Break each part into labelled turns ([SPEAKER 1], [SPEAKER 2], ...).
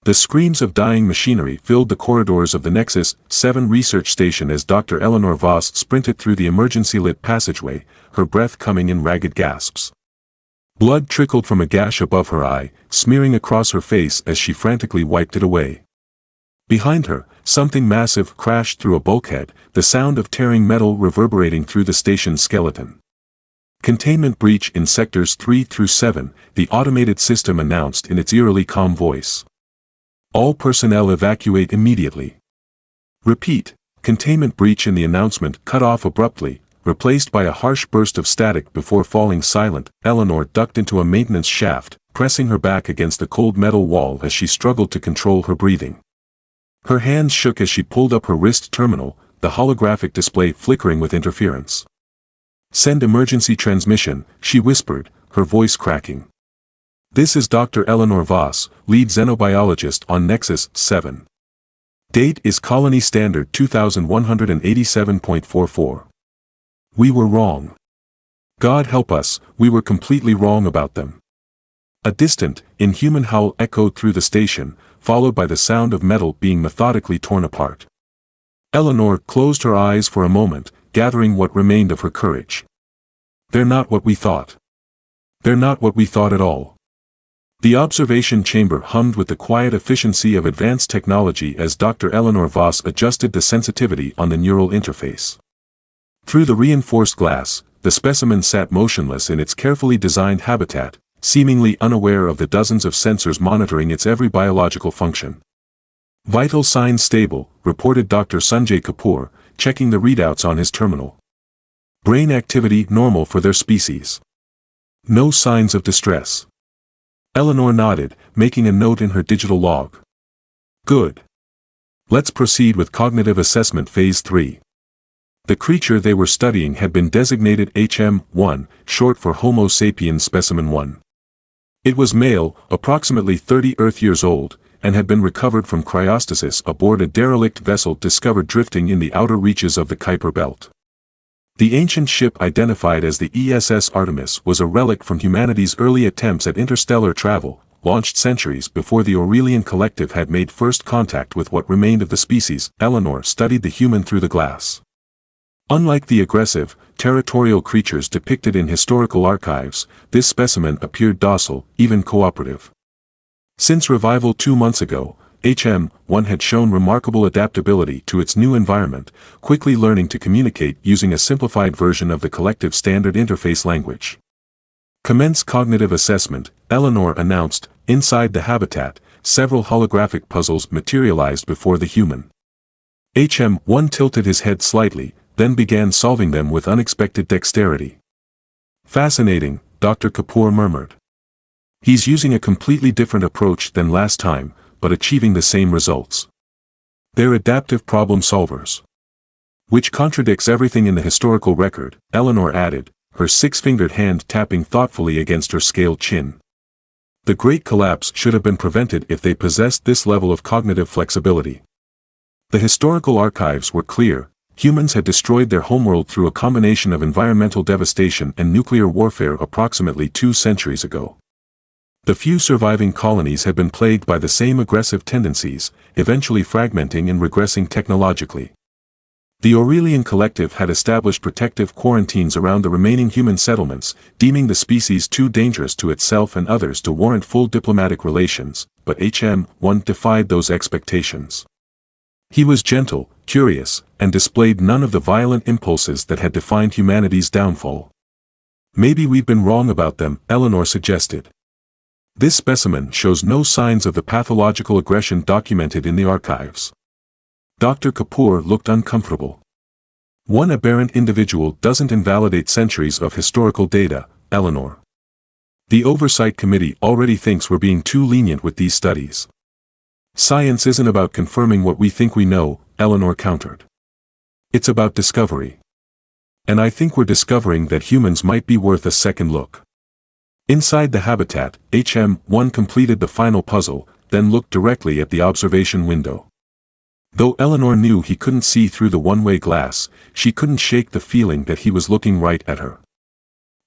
[SPEAKER 1] The screams of dying machinery filled the corridors of the Nexus 7 research station as Dr. Eleanor Voss sprinted through the emergency-lit passageway, her breath coming in ragged gasps. Blood trickled from a gash above her eye, smearing across her face as she frantically wiped it away. Behind her, something massive crashed through a bulkhead, the sound of tearing metal reverberating through the station's skeleton. Containment breach in sectors 3 through 7, the automated system announced in its eerily calm voice. All personnel evacuate immediately. Repeat, containment breach in the announcement cut off abruptly, replaced by a harsh burst of static before falling silent. Eleanor ducked into a maintenance shaft, pressing her back against the cold metal wall as she struggled to control her breathing. Her hands shook as she pulled up her wrist terminal, the holographic display flickering with interference. "Send emergency transmission," she whispered, her voice cracking. "This is Dr. Eleanor Voss, lead xenobiologist on Nexus 7. Date is Colony Standard 2187.44. We were wrong. God help us, we were completely wrong about them." A distant, inhuman howl echoed through the station, followed by the sound of metal being methodically torn apart. Eleanor closed her eyes for a moment, gathering what remained of her courage. "They're not what we thought. They're not what we thought at all." The observation chamber hummed with the quiet efficiency of advanced technology as Dr. Eleanor Voss adjusted the sensitivity on the neural interface. Through the reinforced glass, the specimen sat motionless in its carefully designed habitat, seemingly unaware of the dozens of sensors monitoring its every biological function. "Vital signs stable," reported Dr. Sanjay Kapoor, checking the readouts on his terminal. "Brain activity normal for their species. No signs of distress." Eleanor nodded, making a note in her digital log. "Good. Let's proceed with cognitive assessment phase 3. The creature they were studying had been designated HM-1, short for Homo sapiens specimen 1. It was male, approximately 30 Earth years old, and had been recovered from cryostasis aboard a derelict vessel discovered drifting in the outer reaches of the Kuiper Belt. The ancient ship identified as the ESS Artemis was a relic from humanity's early attempts at interstellar travel, launched centuries before the Aurelian Collective had made first contact with what remained of the species. Eleanor studied the human through the glass. Unlike the aggressive, territorial creatures depicted in historical archives, this specimen appeared docile, even cooperative. Since revival 2 months ago, HM-1 had shown remarkable adaptability to its new environment, quickly learning to communicate using a simplified version of the collective standard interface language. "Commence cognitive assessment," Eleanor announced. Inside the habitat, several holographic puzzles materialized before the human. HM-1 tilted his head slightly, then began solving them with unexpected dexterity. "Fascinating," Dr. Kapoor murmured. "He's using a completely different approach than last time, but achieving the same results. They're adaptive problem solvers." "Which contradicts everything in the historical record," Eleanor added, her six-fingered hand tapping thoughtfully against her scaled chin. "The Great Collapse should have been prevented if they possessed this level of cognitive flexibility. The historical archives were clear. Humans had destroyed their homeworld through a combination of environmental devastation and nuclear warfare approximately 2 centuries ago. The few surviving colonies had been plagued by the same aggressive tendencies, eventually fragmenting and regressing technologically. The Aurelian Collective had established protective quarantines around the remaining human settlements, deeming the species too dangerous to itself and others to warrant full diplomatic relations, but HM-1 defied those expectations. He was gentle, curious, and displayed none of the violent impulses that had defined humanity's downfall. "Maybe we've been wrong about them," Eleanor suggested. "This specimen shows no signs of the pathological aggression documented in the archives." Dr. Kapoor looked uncomfortable. "One aberrant individual doesn't invalidate centuries of historical data, Eleanor. The Oversight Committee already thinks we're being too lenient with these studies." "Science isn't about confirming what we think we know," Eleanor countered. "It's about discovery. And I think we're discovering that humans might be worth a second look." Inside the habitat, HM-1 completed the final puzzle, then looked directly at the observation window. Though Eleanor knew he couldn't see through the one-way glass, she couldn't shake the feeling that he was looking right at her.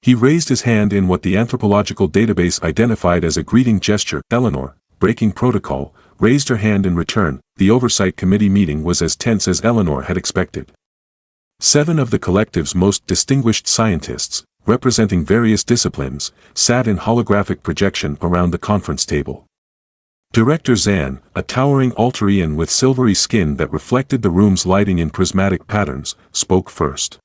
[SPEAKER 1] He raised his hand in what the anthropological database identified as a greeting gesture. "Eleanor, breaking protocol, raised her hand in return. The oversight committee meeting was as tense as Eleanor had expected. 7 of the collective's most distinguished scientists, representing various disciplines, sat in holographic projection around the conference table. Director Zan, a towering Alterian with silvery skin that reflected the room's lighting in prismatic patterns, spoke first.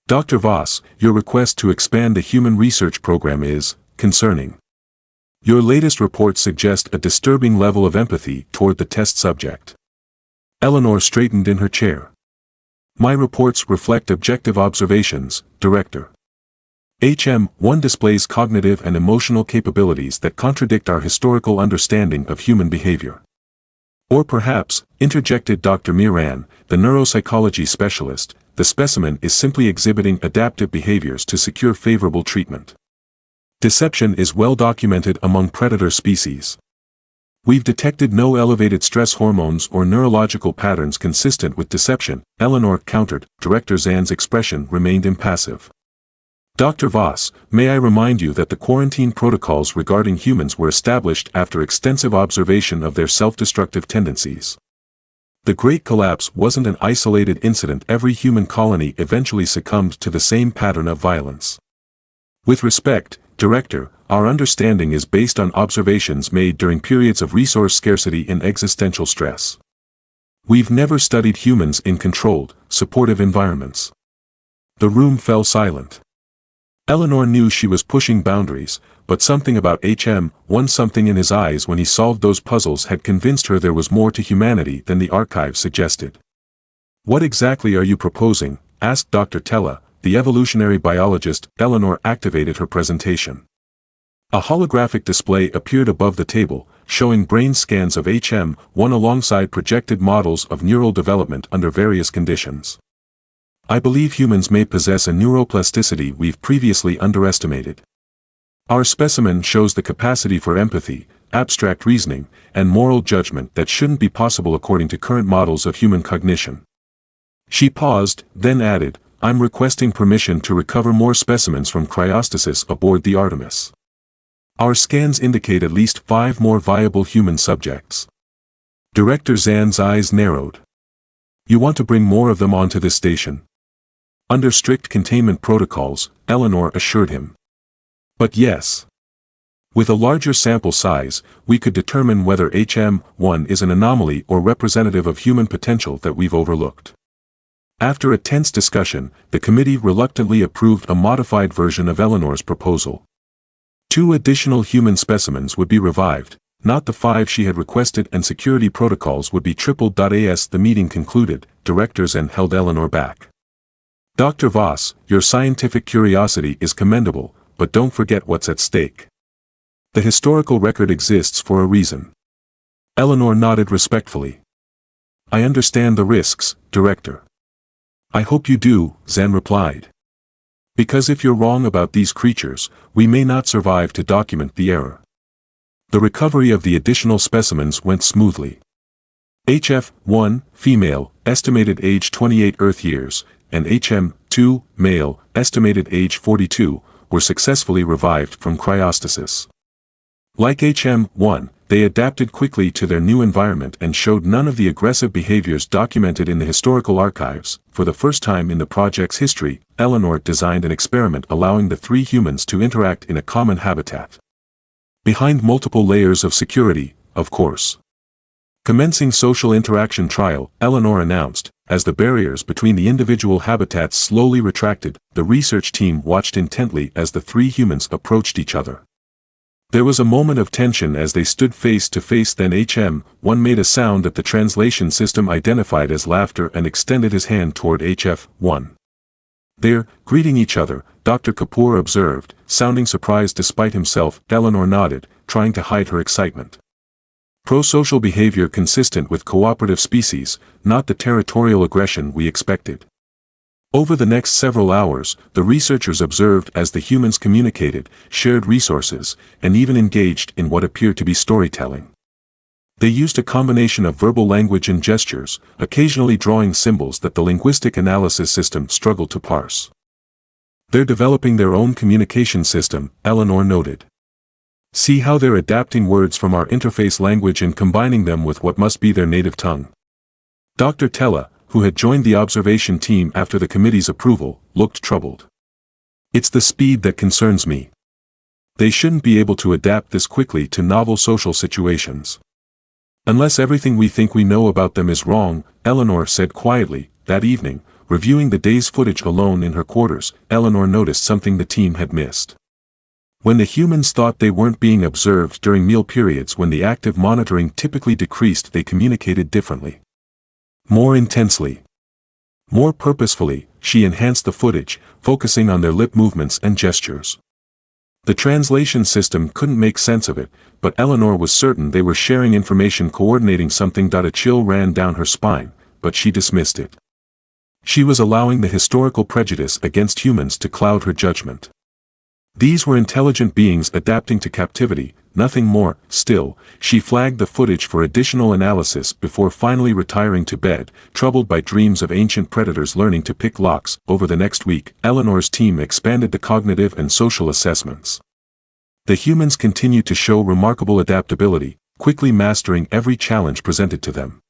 [SPEAKER 1] Dr. Voss, your request to expand the human research program is concerning. Your latest reports suggest a disturbing level of empathy toward the test subject. Eleanor straightened in her chair. My reports reflect objective observations, Director. HM1 displays cognitive and emotional capabilities that contradict our historical understanding of human behavior. Or perhaps, interjected Dr. Miran, the neuropsychology specialist, the specimen is simply exhibiting adaptive behaviors to secure favorable treatment. Deception is well documented among predator species. We've detected no elevated stress hormones or neurological patterns consistent with deception, Eleanor countered. Director Zan's expression remained impassive. Dr. Voss, may I remind you that the quarantine protocols regarding humans were established after extensive observation of their self-destructive tendencies. The Great Collapse wasn't an isolated incident. Every human colony eventually succumbed to the same pattern of violence. With respect, Director, our understanding is based on observations made during periods of resource scarcity and existential stress. We've never studied humans in controlled, supportive environments. The room fell silent. Eleanor knew she was pushing boundaries, but something about HM1, something in his eyes when he solved those puzzles, had convinced her there was more to humanity than the archive suggested. What exactly are you proposing? Asked Dr. Tella, the evolutionary biologist. Eleanor activated her presentation. A holographic display appeared above the table, showing brain scans of HM1 alongside projected models of neural development under various conditions. I believe humans may possess a neuroplasticity we've previously underestimated. Our specimen shows the capacity for empathy, abstract reasoning, and moral judgment that shouldn't be possible according to current models of human cognition. She paused, then added, I'm requesting permission to recover more specimens from cryostasis aboard the Artemis. Our scans indicate at least 5 more viable human subjects. Director Zan's eyes narrowed. You want to bring more of them onto this station? Under strict containment protocols, Eleanor assured him. But yes. With a larger sample size, we could determine whether HM1 is an anomaly or representative of human potential that we've overlooked. After a tense discussion, the committee reluctantly approved a modified version of Eleanor's proposal. 2 additional human specimens would be revived, not the 5 she had requested, and security protocols would be tripled. As the meeting concluded, directors and held Eleanor back. Dr. Voss, your scientific curiosity is commendable, but don't forget what's at stake. The historical record exists for a reason. Eleanor nodded respectfully. I understand the risks, Director. I hope you do, Zan replied. Because if you're wrong about these creatures, we may not survive to document the error. The recovery of the additional specimens went smoothly. HF1, female, estimated age 28 Earth years, and HM2, male, estimated age 42, were successfully revived from cryostasis. Like HM1, they adapted quickly to their new environment and showed none of the aggressive behaviors documented in the historical archives. For the first time in the project's history, Eleanor designed an experiment allowing the 3 humans to interact in a common habitat. Behind multiple layers of security, of course. Commencing social interaction trial, Eleanor announced. As the barriers between the individual habitats slowly retracted, the research team watched intently as the 3 humans approached each other. There was a moment of tension as they stood face to face. Then HM1 made a sound that the translation system identified as laughter and extended his hand toward HF1. They're greeting each other, Dr. Kapoor observed, sounding surprised despite himself. Eleanor nodded, trying to hide her excitement. Pro-social behavior consistent with cooperative species, not the territorial aggression we expected. Over the next several hours, the researchers observed as the humans communicated, shared resources, and even engaged in what appeared to be storytelling. They used a combination of verbal language and gestures, occasionally drawing symbols that the linguistic analysis system struggled to parse. They're developing their own communication system, Eleanor noted. See how they're adapting words from our interface language and combining them with what must be their native tongue. Dr. Tella, who had joined the observation team after the committee's approval, looked troubled. It's the speed that concerns me. They shouldn't be able to adapt this quickly to novel social situations. Unless everything we think we know about them is wrong, Eleanor said quietly. That evening, reviewing the day's footage alone in her quarters, Eleanor noticed something the team had missed. When the humans thought they weren't being observed during meal periods when the active monitoring typically decreased, they communicated differently. More intensely. More purposefully, she enhanced the footage, focusing on their lip movements and gestures. The translation system couldn't make sense of it, but Eleanor was certain they were sharing information, coordinating something. A chill ran down her spine, but she dismissed it. She was allowing the historical prejudice against humans to cloud her judgment. These were intelligent beings adapting to captivity, nothing more. Still, she flagged the footage for additional analysis before finally retiring to bed, troubled by dreams of ancient predators learning to pick locks. Over the next week, Eleanor's team expanded the cognitive and social assessments. The humans continued to show remarkable adaptability, quickly mastering every challenge presented to them.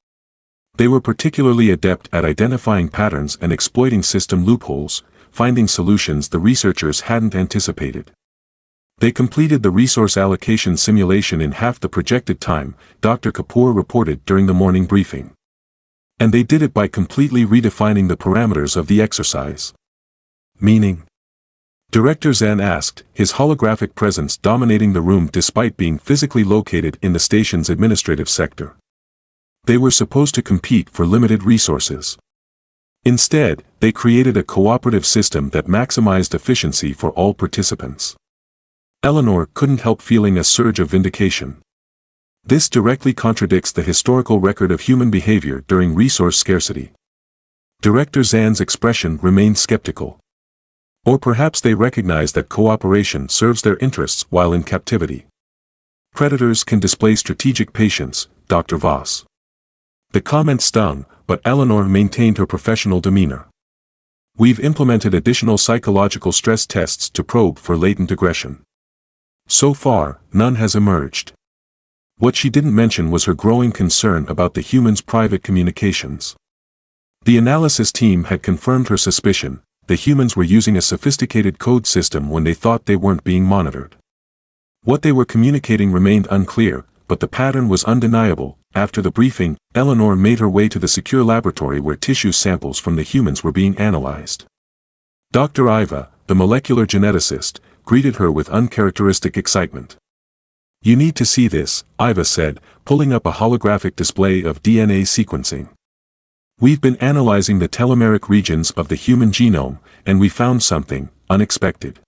[SPEAKER 1] They were particularly adept at identifying patterns and exploiting system loopholes, finding solutions the researchers hadn't anticipated. They completed the resource allocation simulation in half the projected time, Dr. Kapoor reported during the morning briefing. And they did it by completely redefining the parameters of the exercise. Meaning? Director Zan asked, his holographic presence dominating the room despite being physically located in the station's administrative sector. They were supposed to compete for limited resources. Instead, they created a cooperative system that maximized efficiency for all participants. Eleanor couldn't help feeling a surge of vindication. This directly contradicts the historical record of human behavior during resource scarcity. Director Zan's expression remained skeptical. Or perhaps they recognize that cooperation serves their interests while in captivity. Predators can display strategic patience, Dr. Voss. The comment stung, but Eleanor maintained her professional demeanor. We've implemented additional psychological stress tests to probe for latent aggression. So far, none has emerged. What she didn't mention was her growing concern about the humans' private communications. The analysis team had confirmed her suspicion. The humans were using a sophisticated code system when they thought they weren't being monitored. What they were communicating remained unclear, but the pattern was undeniable. After the briefing, Eleanor made her way to the secure laboratory where tissue samples from the humans were being analyzed. Dr. Iva, the molecular geneticist, greeted her with uncharacteristic excitement. You need to see this, Iva said, pulling up a holographic display of DNA sequencing. We've been analyzing the telomeric regions of the human genome, and we found something unexpected.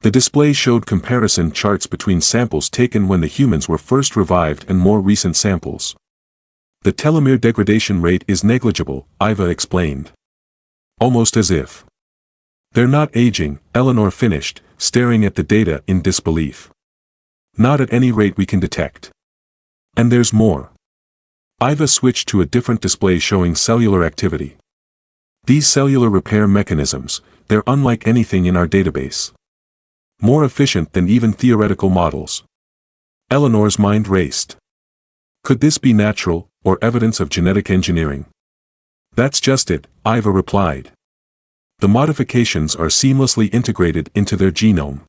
[SPEAKER 1] The display showed comparison charts between samples taken when the humans were first revived and more recent samples. The telomere degradation rate is negligible, Iva explained. Almost as if they're not aging, Eleanor finished, staring at the data in disbelief. Not at any rate we can detect. And there's more. Iva switched to a different display showing cellular activity. These cellular repair mechanisms, they're unlike anything in our database. More efficient than even theoretical models. Eleanor's mind raced. Could this be natural, or evidence of genetic engineering? That's just it, Iva replied. The modifications are seamlessly integrated into their genome.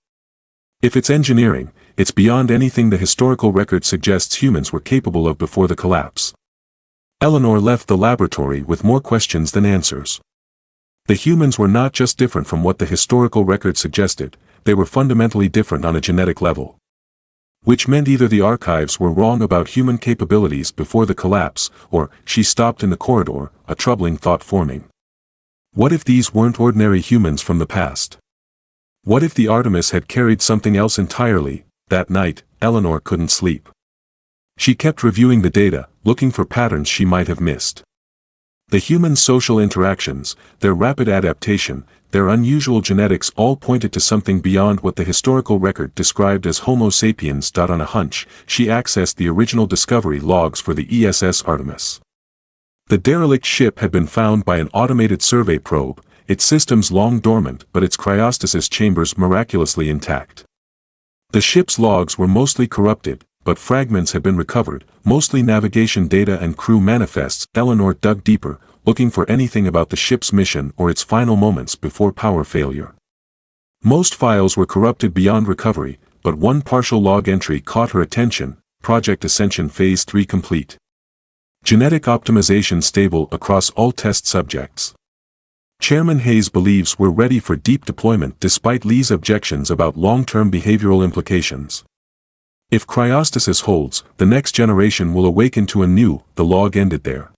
[SPEAKER 1] If it's engineering, it's beyond anything the historical record suggests humans were capable of before the collapse. Eleanor left the laboratory with more questions than answers. The humans were not just different from what the historical record suggested, they were fundamentally different on a genetic level. Which meant either the archives were wrong about human capabilities before the collapse, or, she stopped in the corridor, a troubling thought forming. What if these weren't ordinary humans from the past? What if the Artemis had carried something else entirely? That night, Eleanor couldn't sleep. She kept reviewing the data, looking for patterns she might have missed. The humans' social interactions, their rapid adaptation, their unusual genetics all pointed to something beyond what the historical record described as Homo sapiens. On a hunch, she accessed the original discovery logs for the ESS Artemis. The derelict ship had been found by an automated survey probe, its systems long dormant but its cryostasis chambers miraculously intact. The ship's logs were mostly corrupted, but fragments had been recovered, mostly navigation data and crew manifests. Eleanor dug deeper, looking for anything about the ship's mission or its final moments before power failure. Most files were corrupted beyond recovery, but one partial log entry caught her attention: Project Ascension Phase 3 complete. Genetic optimization stable across all test subjects. Chairman Hayes believes we're ready for deep deployment despite Lee's objections about long-term behavioral implications. If cryostasis holds, the next generation will awaken to a new. The log ended there.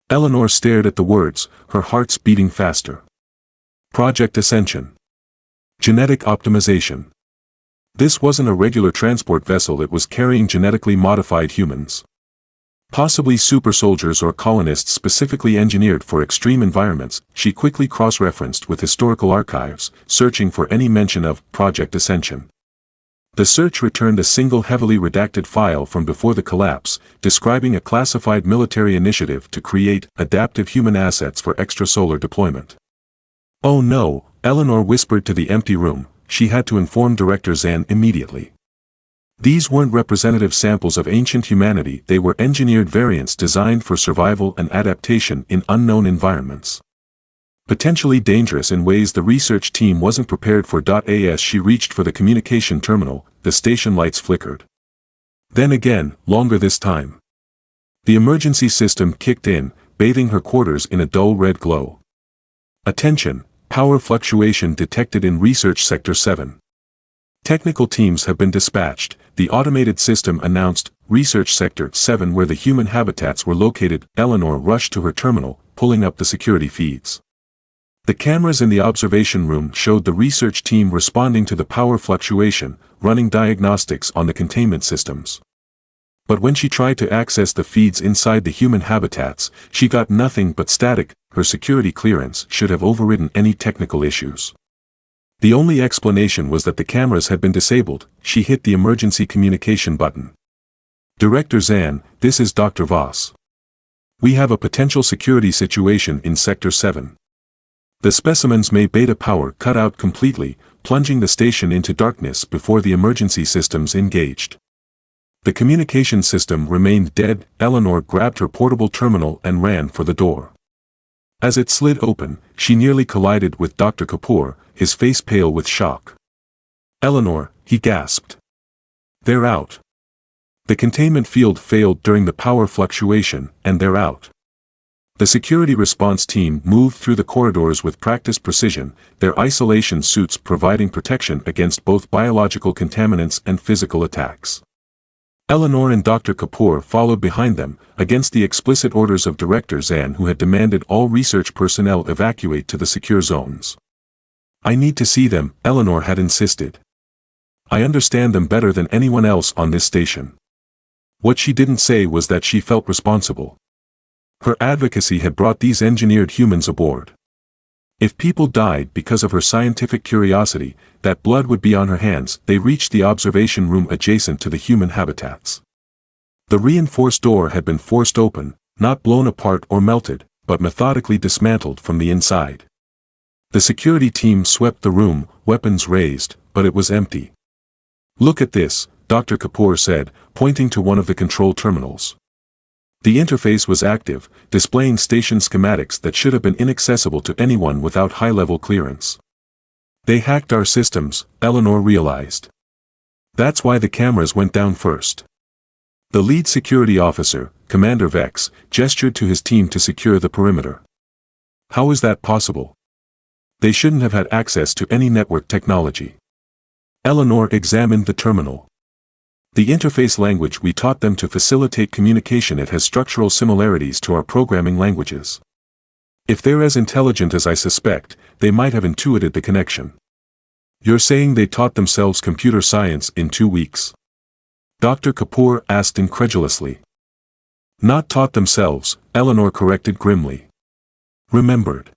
[SPEAKER 1] Eleanor stared at the words, her heart's beating faster. Project Ascension. Genetic optimization. This wasn't a regular transport vessel, it was carrying genetically modified humans. Possibly super soldiers or colonists specifically engineered for extreme environments. She quickly cross-referenced with historical archives, searching for any mention of Project Ascension. The search returned a single heavily redacted file from before the collapse, describing a classified military initiative to create adaptive human assets for extrasolar deployment. Oh no, Eleanor whispered to the empty room. She had to inform Director Zan immediately. These weren't representative samples of ancient humanity, they were engineered variants designed for survival and adaptation in unknown environments. Potentially dangerous in ways the research team wasn't prepared for. As she reached for the communication terminal, the station lights flickered. Then again, longer this time. The emergency system kicked in, bathing her quarters in a dull red glow. Attention, power fluctuation detected in Research Sector 7. Technical teams have been dispatched, the automated system announced. Research Sector 7, where the human habitats were located. Eleanor rushed to her terminal, pulling up the security feeds. The cameras in the observation room showed the research team responding to the power fluctuation, running diagnostics on the containment systems. But when she tried to access the feeds inside the human habitats, she got nothing but static. Her security clearance should have overridden any technical issues. The only explanation was that the cameras had been disabled. She hit the emergency communication button. Director Zan, this is Dr. Voss. We have a potential security situation in Sector 7. The specimens may beta power cut out completely, plunging the station into darkness before the emergency systems engaged. The communication system remained dead. Eleanor grabbed her portable terminal and ran for the door. As it slid open, she nearly collided with Dr. Kapoor, his face pale with shock. Eleanor, he gasped. They're out. The containment field failed during the power fluctuation, and they're out. The security response team moved through the corridors with practiced precision, their isolation suits providing protection against both biological contaminants and physical attacks. Eleanor and Dr. Kapoor followed behind them, against the explicit orders of Director Zan, who had demanded all research personnel evacuate to the secure zones. I need to see them, Eleanor had insisted. I understand them better than anyone else on this station. What she didn't say was that she felt responsible. Her advocacy had brought these engineered humans aboard. If people died because of her scientific curiosity, that blood would be on her hands. They reached the observation room adjacent to the human habitats. The reinforced door had been forced open, not blown apart or melted, but methodically dismantled from the inside. The security team swept the room, weapons raised, but it was empty. Look at this, Dr. Kapoor said, pointing to one of the control terminals. The interface was active, displaying station schematics that should have been inaccessible to anyone without high-level clearance. They hacked our systems, Eleanor realized. That's why the cameras went down first. The lead security officer, Commander Vex, gestured to his team to secure the perimeter. How is that possible? They shouldn't have had access to any network technology. Eleanor examined the terminal. The interface language we taught them to facilitate communication, it has structural similarities to our programming languages. If they're as intelligent as I suspect, they might have intuited the connection. You're saying they taught themselves computer science in 2 weeks? Dr. Kapoor asked incredulously. Not taught themselves, Eleanor corrected grimly. Remembered.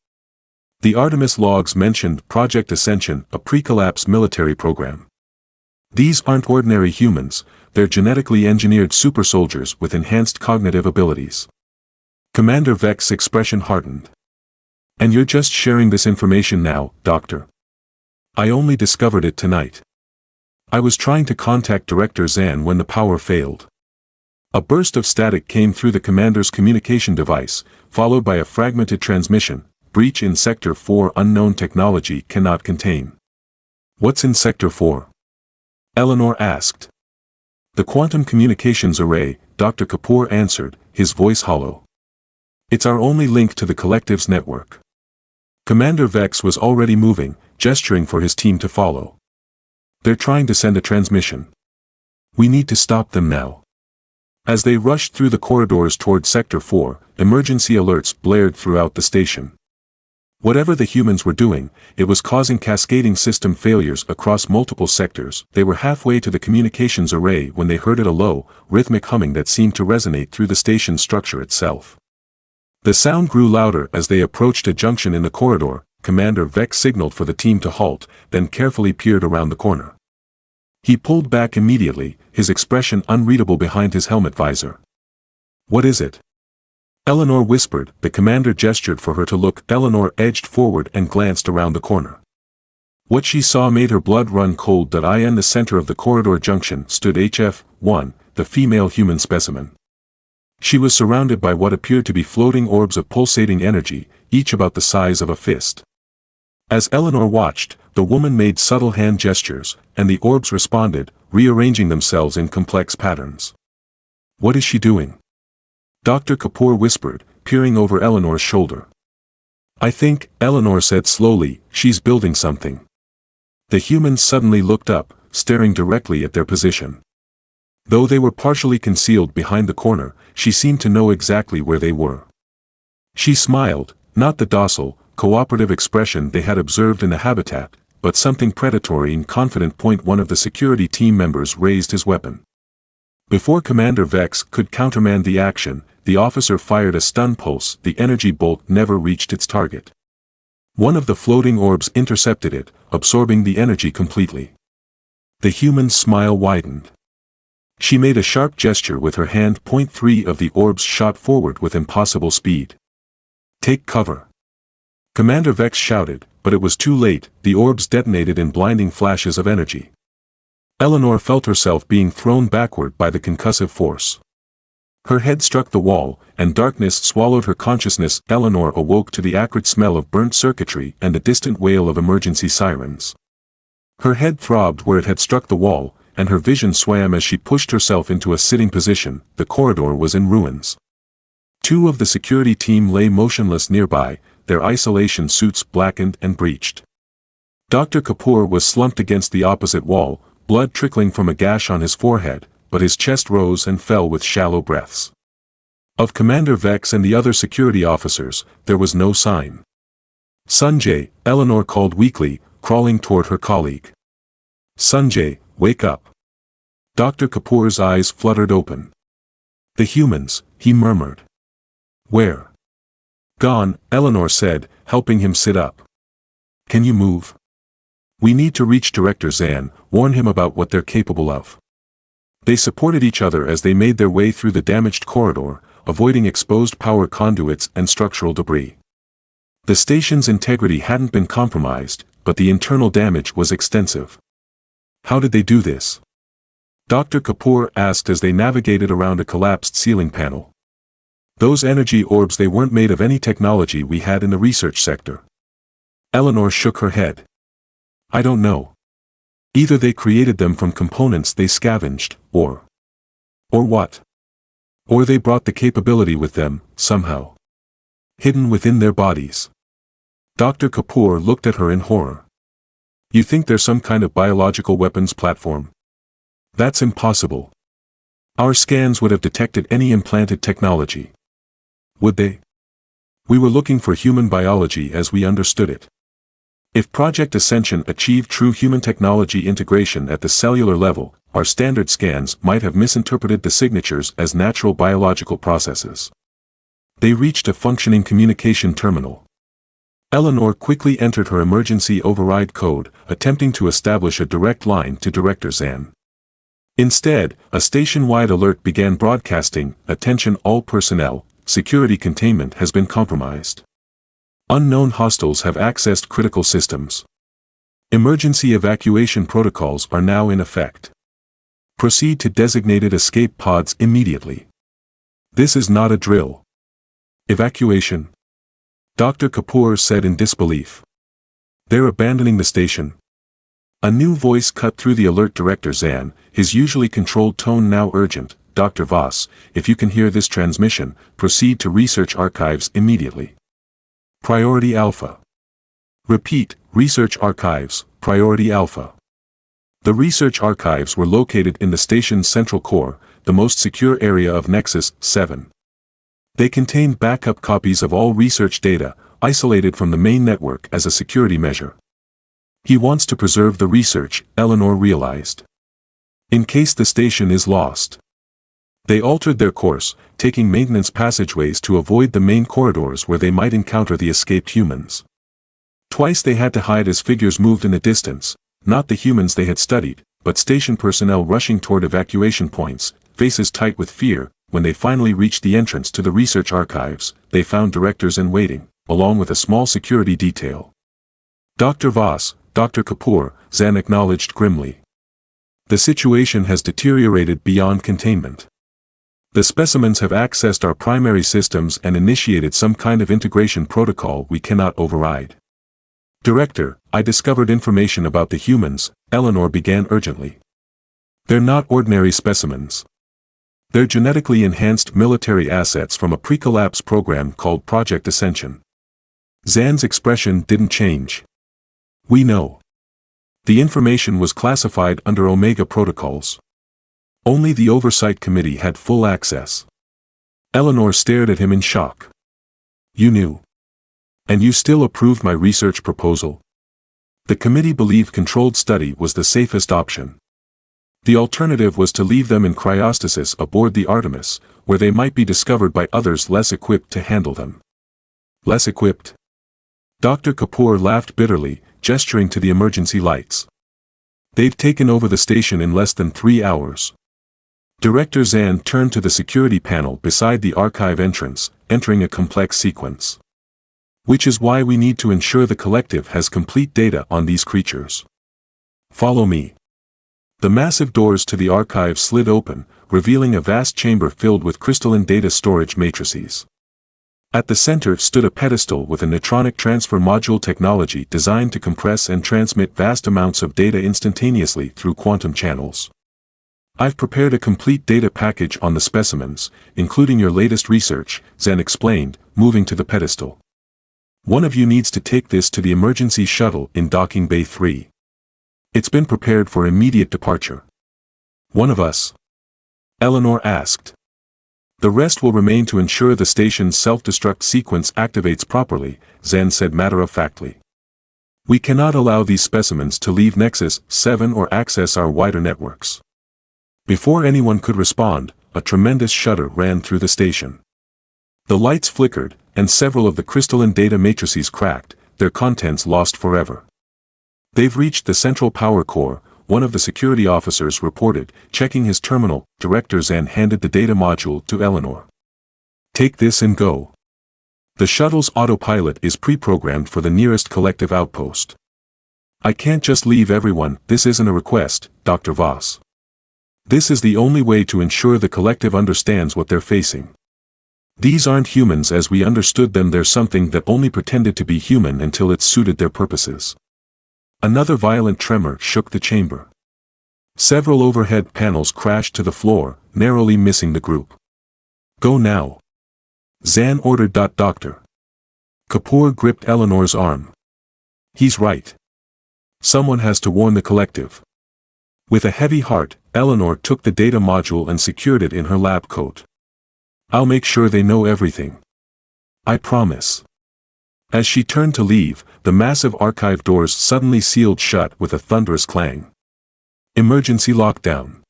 [SPEAKER 1] The Artemis logs mentioned Project Ascension, a pre-collapse military program. These aren't ordinary humans, they're genetically engineered super soldiers with enhanced cognitive abilities. Commander Vex's expression hardened. And you're just sharing this information now, Doctor? I only discovered it tonight. I was trying to contact Director Zan when the power failed. A burst of static came through the commander's communication device, followed by a fragmented transmission. Breach in Sector 4. Unknown technology cannot contain. What's in Sector 4? Eleanor asked. The quantum communications array, Dr. Kapoor answered, his voice hollow. It's our only link to the collective's network. Commander Vex was already moving, gesturing for his team to follow. They're trying to send a transmission. We need to stop them now. As they rushed through the corridors toward Sector 4, emergency alerts blared throughout the station. Whatever the humans were doing, it was causing cascading system failures across multiple sectors. They were halfway to the communications array when they heard a low, rhythmic humming that seemed to resonate through the station's structure itself. The sound grew louder as they approached a junction in the corridor. Commander Vex signaled for the team to halt, then carefully peered around the corner. He pulled back immediately, his expression unreadable behind his helmet visor. What is it? Eleanor whispered. The commander gestured for her to look. Eleanor edged forward and glanced around the corner. What she saw made her blood run cold. In the center of the corridor junction stood HF-1, the female human specimen. She was surrounded by what appeared to be floating orbs of pulsating energy, each about the size of a fist. As Eleanor watched, the woman made subtle hand gestures, and the orbs responded, rearranging themselves in complex patterns. What is she doing? Dr. Kapoor whispered, peering over Eleanor's shoulder. I think, Eleanor said slowly, she's building something. The humans suddenly looked up, staring directly at their position. Though they were partially concealed behind the corner, she seemed to know exactly where they were. She smiled, not the docile, cooperative expression they had observed in the habitat, but something predatory and confident. One of the security team members raised his weapon. Before Commander Vex could countermand the action, the officer fired a stun pulse. The energy bolt never reached its target. One of the floating orbs intercepted it, absorbing the energy completely. The human's smile widened. She made a sharp gesture with her hand. 3 of the orbs shot forward with impossible speed. Take cover. Commander Vex shouted, but it was too late. The orbs detonated in blinding flashes of energy. Eleanor felt herself being thrown backward by the concussive force. Her head struck the wall, and darkness swallowed her consciousness. Eleanor awoke to the acrid smell of burnt circuitry and the distant wail of emergency sirens. Her head throbbed where it had struck the wall, and her vision swam as she pushed herself into a sitting position. The corridor was in ruins. 2 of the security team lay motionless nearby, their isolation suits blackened and breached. Dr. Kapoor was slumped against the opposite wall, blood trickling from a gash on his forehead, but his chest rose and fell with shallow breaths. Of Commander Vex and the other security officers, there was no sign. Sanjay, Eleanor called weakly, crawling toward her colleague. Sanjay, wake up. Dr. Kapoor's eyes fluttered open. The humans, he murmured. Where? Gone, Eleanor said, helping him sit up. Can you move? We need to reach Director Zan, warn him about what they're capable of. They supported each other as they made their way through the damaged corridor, avoiding exposed power conduits and structural debris. The station's integrity hadn't been compromised, but the internal damage was extensive. How did they do this? Dr. Kapoor asked as they navigated around a collapsed ceiling panel. Those energy orbs, they weren't made of any technology we had in the research sector. Eleanor shook her head. I don't know. Either they created them from components they scavenged, or what? Or they brought the capability with them, somehow. Hidden within their bodies. Dr. Kapoor looked at her in horror. You think they're some kind of biological weapons platform? That's impossible. Our scans would have detected any implanted technology. Would they? We were looking for human biology as we understood it. If Project Ascension achieved true human technology integration at the cellular level, our standard scans might have misinterpreted the signatures as natural biological processes. They reached a functioning communication terminal. Eleanor quickly entered her emergency override code, attempting to establish a direct line to Director Zan. Instead, a station-wide alert began broadcasting, "Attention all personnel, security containment has been compromised. Unknown hostiles have accessed critical systems." Emergency evacuation protocols are now in effect. Proceed to designated escape pods immediately. This is not a drill. Evacuation? Dr. Kapoor said in disbelief. They're abandoning the station. A new voice cut through the alert. Director Zan, his usually controlled tone now urgent. Dr. Voss, if you can hear this transmission, proceed to research archives immediately. Priority Alpha. Repeat, research archives, Priority Alpha. The research archives were located in the station's central core, the most secure area of Nexus 7. They contained backup copies of all research data, isolated from the main network as a security measure. He wants to preserve the research, Eleanor realized. In case the station is lost. They altered their course, taking maintenance passageways to avoid the main corridors where they might encounter the escaped humans. Twice they had to hide as figures moved in the distance, not the humans they had studied, but station personnel rushing toward evacuation points, faces tight with fear. When they finally reached the entrance to the research archives, they found directors in waiting, along with a small security detail. Dr. Voss, Dr. Kapoor, Zan acknowledged grimly. The situation has deteriorated beyond containment. The specimens have accessed our primary systems and initiated some kind of integration protocol we cannot override. Director, I discovered information about the humans, Eleanor began urgently. They're not ordinary specimens. They're genetically enhanced military assets from a pre-collapse program called Project Ascension. Zan's expression didn't change. We know. The information was classified under Omega protocols. Only the Oversight Committee had full access. Eleanor stared at him in shock. You knew. And you still approved my research proposal? The committee believed controlled study was the safest option. The alternative was to leave them in cryostasis aboard the Artemis, where they might be discovered by others less equipped to handle them. Less equipped? Dr. Kapoor laughed bitterly, gesturing to the emergency lights. They've taken over the station in less than 3 hours. Director Zan turned to the security panel beside the archive entrance, entering a complex sequence. Which is why we need to ensure the collective has complete data on these creatures. Follow me. The massive doors to the archive slid open, revealing a vast chamber filled with crystalline data storage matrices. At the center stood a pedestal with a neutronic transfer module technology designed to compress and transmit vast amounts of data instantaneously through quantum channels. I've prepared a complete data package on the specimens, including your latest research, Zan explained, moving to the pedestal. One of you needs to take this to the emergency shuttle in Docking Bay 3. It's been prepared for immediate departure. One of us? Eleanor asked. The rest will remain to ensure the station's self-destruct sequence activates properly, Zan said matter-of-factly. We cannot allow these specimens to leave Nexus 7 or access our wider networks. Before anyone could respond, a tremendous shudder ran through the station. The lights flickered, and several of the crystalline data matrices cracked, their contents lost forever. They've reached the central power core, one of the security officers reported, checking his terminal. Director Zan handed the data module to Eleanor. Take this and go. The shuttle's autopilot is pre-programmed for the nearest collective outpost. I can't just leave everyone. This isn't a request, Dr. Voss. This is the only way to ensure the collective understands what they're facing. These aren't humans as we understood them. They're something that only pretended to be human until it suited their purposes. Another violent tremor shook the chamber. Several overhead panels crashed to the floor, narrowly missing the group. Go now. Zan ordered. Doctor. Kapoor gripped Eleanor's arm. He's right. Someone has to warn the collective. With a heavy heart, Eleanor took the data module and secured it in her lab coat. I'll make sure they know everything. I promise. As she turned to leave, the massive archive doors suddenly sealed shut with a thunderous clang. Emergency lockdown.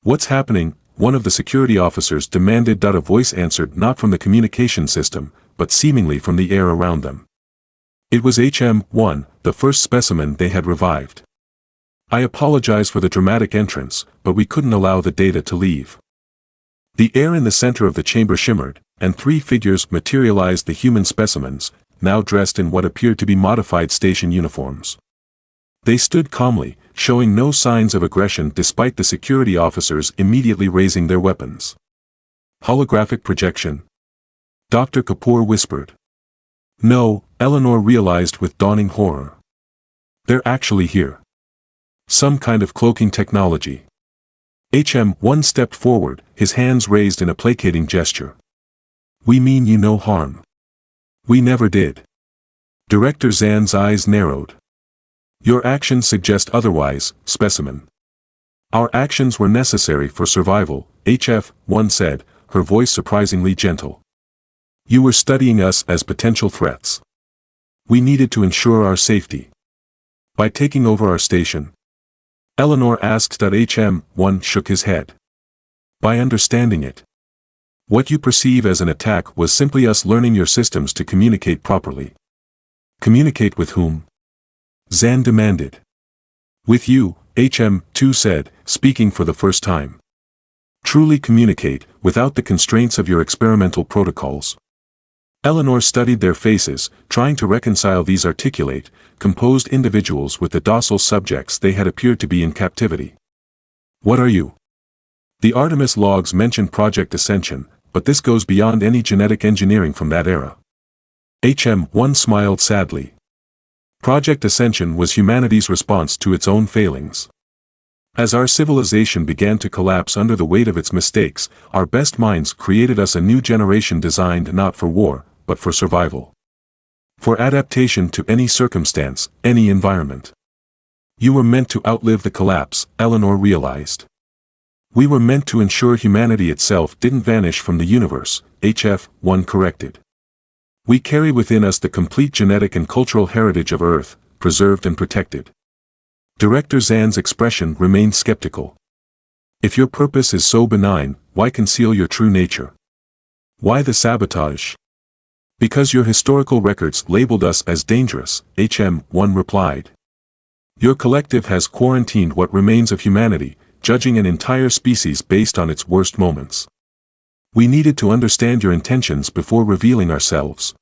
[SPEAKER 1] What's happening? One of the security officers demanded. A voice answered, not from the communication system, but seemingly from the air around them. It was HM-1, the first specimen they had revived. I apologize for the dramatic entrance, but we couldn't allow the data to leave. The air in the center of the chamber shimmered, and 3 figures materialized, the human specimens, now dressed in what appeared to be modified station uniforms. They stood calmly, showing no signs of aggression despite the security officers immediately raising their weapons. Holographic projection? Dr. Kapoor whispered. No, Eleanor realized with dawning horror. They're actually here. Some kind of cloaking technology. HM1 stepped forward, his hands raised in a placating gesture. We mean you no harm. We never did. Director Zan's eyes narrowed. Your actions suggest otherwise, specimen. Our actions were necessary for survival, HF1 said, her voice surprisingly gentle. You were studying us as potential threats. We needed to ensure our safety. By taking over our station? Eleanor asked. HM1 shook his head. By understanding it. What you perceive as an attack was simply us learning your systems to communicate properly. Communicate with whom? Zan demanded. With you, HM2 said, speaking for the first time. Truly communicate, without the constraints of your experimental protocols. Eleanor studied their faces, trying to reconcile these articulate, composed individuals with the docile subjects they had appeared to be in captivity. What are you? The Artemis logs mention Project Ascension, but this goes beyond any genetic engineering from that era. HM1 smiled sadly. Project Ascension was humanity's response to its own failings. As our civilization began to collapse under the weight of its mistakes, our best minds created us a new generation designed not for war, but for survival. For adaptation to any circumstance, any environment. You were meant to outlive the collapse, Eleanor realized. We were meant to ensure humanity itself didn't vanish from the universe, HF1 corrected. We carry within us the complete genetic and cultural heritage of Earth, preserved and protected. Director Zan's expression remained skeptical. If your purpose is so benign, why conceal your true nature? Why the sabotage? Because your historical records labeled us as dangerous, HM1 replied. Your collective has quarantined what remains of humanity, judging an entire species based on its worst moments. We needed to understand your intentions before revealing ourselves.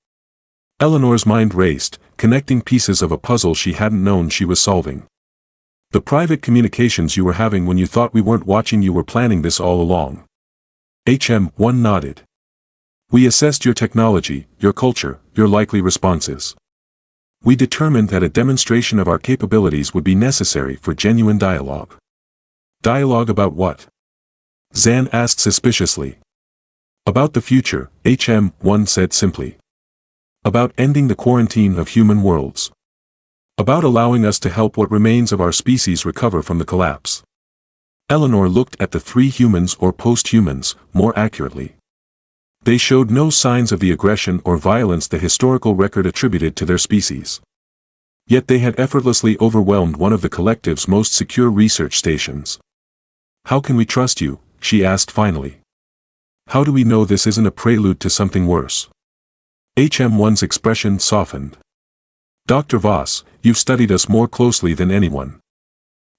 [SPEAKER 1] Eleanor's mind raced, connecting pieces of a puzzle she hadn't known she was solving. The private communications you were having when you thought we weren't watching, you were planning this all along. HM1 nodded. We assessed your technology, your culture, your likely responses. We determined that a demonstration of our capabilities would be necessary for genuine dialogue. Dialogue about what? Zan asked suspiciously. About the future, HM1 said simply. About ending the quarantine of human worlds. About allowing us to help what remains of our species recover from the collapse. Eleanor looked at the three humans or post-humans, more accurately. They showed no signs of the aggression or violence the historical record attributed to their species. Yet they had effortlessly overwhelmed one of the collective's most secure research stations. How can we trust you? She asked finally. How do we know this isn't a prelude to something worse? HM1's expression softened. Dr. Voss, you've studied us more closely than anyone.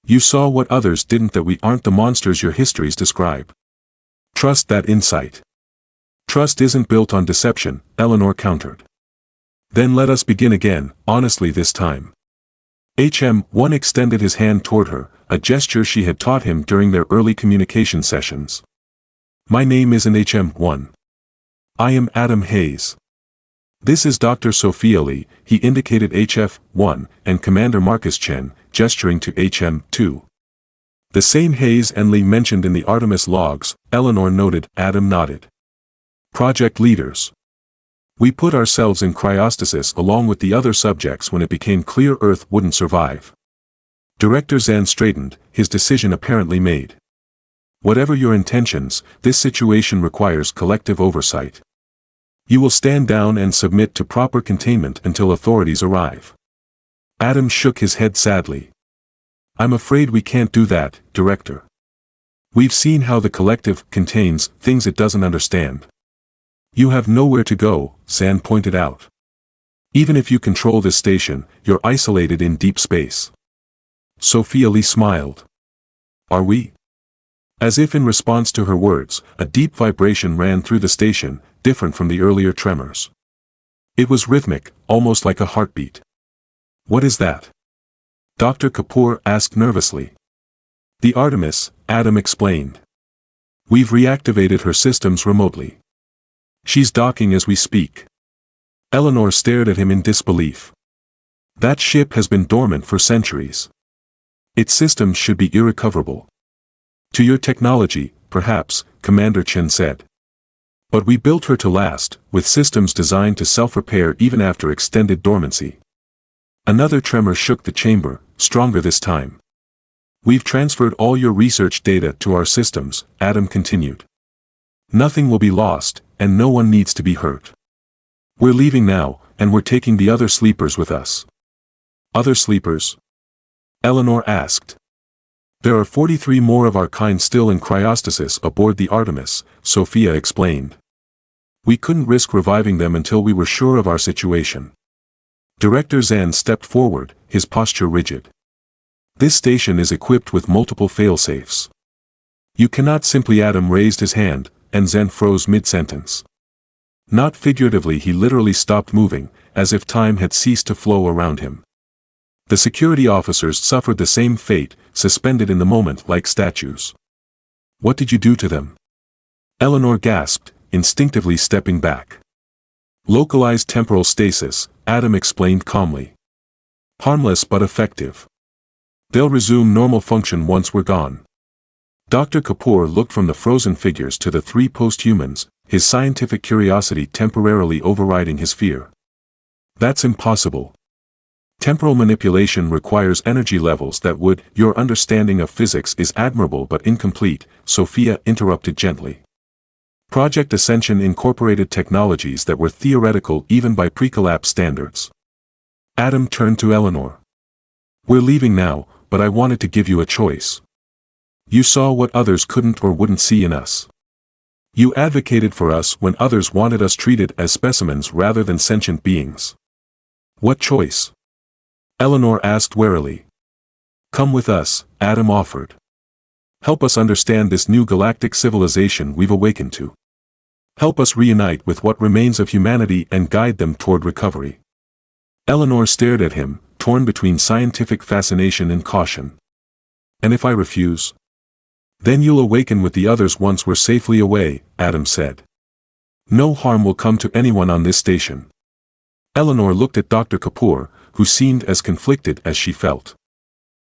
[SPEAKER 1] You saw what others didn't, that we aren't the monsters your histories describe. Trust that insight. Trust isn't built on deception, Eleanor countered. Then let us begin again, honestly this time. HM1 extended his hand toward her, a gesture she had taught him during their early communication sessions. My name isn't HM1. I am Adam Hayes. This is Dr. Sophia Lee, he indicated HF1, and Commander Marcus Chen, gesturing to HM2. The same Hayes and Lee mentioned in the Artemis logs, Eleanor noted. Adam nodded. Project leaders. We put ourselves in cryostasis along with the other subjects when it became clear Earth wouldn't survive. Director Zan straightened, his decision apparently made. Whatever your intentions, this situation requires collective oversight. You will stand down and submit to proper containment until authorities arrive. Adam shook his head sadly. I'm afraid we can't do that, Director. We've seen how the collective contains things it doesn't understand. You have nowhere to go, Zan pointed out. Even if you control this station, you're isolated in deep space. Sophia Lee smiled. Are we? As if in response to her words, a deep vibration ran through the station, different from the earlier tremors. It was rhythmic, almost like a heartbeat. What is that? Dr. Kapoor asked nervously. The Artemis, Adam explained. We've reactivated her systems remotely. She's docking as we speak. Eleanor stared at him in disbelief. That ship has been dormant for centuries. Its systems should be irrecoverable. To your technology, perhaps, Commander Chen said. But we built her to last, with systems designed to self-repair even after extended dormancy. Another tremor shook the chamber, stronger this time. We've transferred all your research data to our systems, Adam continued. Nothing will be lost, and no one needs to be hurt. We're leaving now, and we're taking the other sleepers with us. Other sleepers? Eleanor asked. There are 43 more of our kind still in cryostasis aboard the Artemis, Sophia explained. We couldn't risk reviving them until we were sure of our situation. Director Zen stepped forward, his posture rigid. This station is equipped with multiple failsafes. You cannot simply. Adam raised his hand, and Zen froze mid-sentence. Not figuratively, he literally stopped moving, as if time had ceased to flow around him. The security officers suffered the same fate, suspended in the moment like statues. What did you do to them? Eleanor gasped, instinctively stepping back. Localized temporal stasis, Adam explained calmly. Harmless but effective. They'll resume normal function once we're gone. Dr. Kapoor looked from the frozen figures to the three post-humans, his scientific curiosity temporarily overriding his fear. That's impossible. Temporal manipulation requires energy levels that would. Your understanding of physics is admirable but incomplete, Sophia interrupted gently. Project Ascension incorporated technologies that were theoretical even by pre-collapse standards. Adam turned to Eleanor. We're leaving now, but I wanted to give you a choice. You saw what others couldn't or wouldn't see in us. You advocated for us when others wanted us treated as specimens rather than sentient beings. What choice? Eleanor asked warily. Come with us, Adam offered. Help us understand this new galactic civilization we've awakened to. Help us reunite with what remains of humanity and guide them toward recovery. Eleanor stared at him, torn between scientific fascination and caution. And if I refuse? Then you'll awaken with the others once we're safely away, Adam said. No harm will come to anyone on this station. Eleanor looked at Dr. Kapoor, who seemed as conflicted as she felt.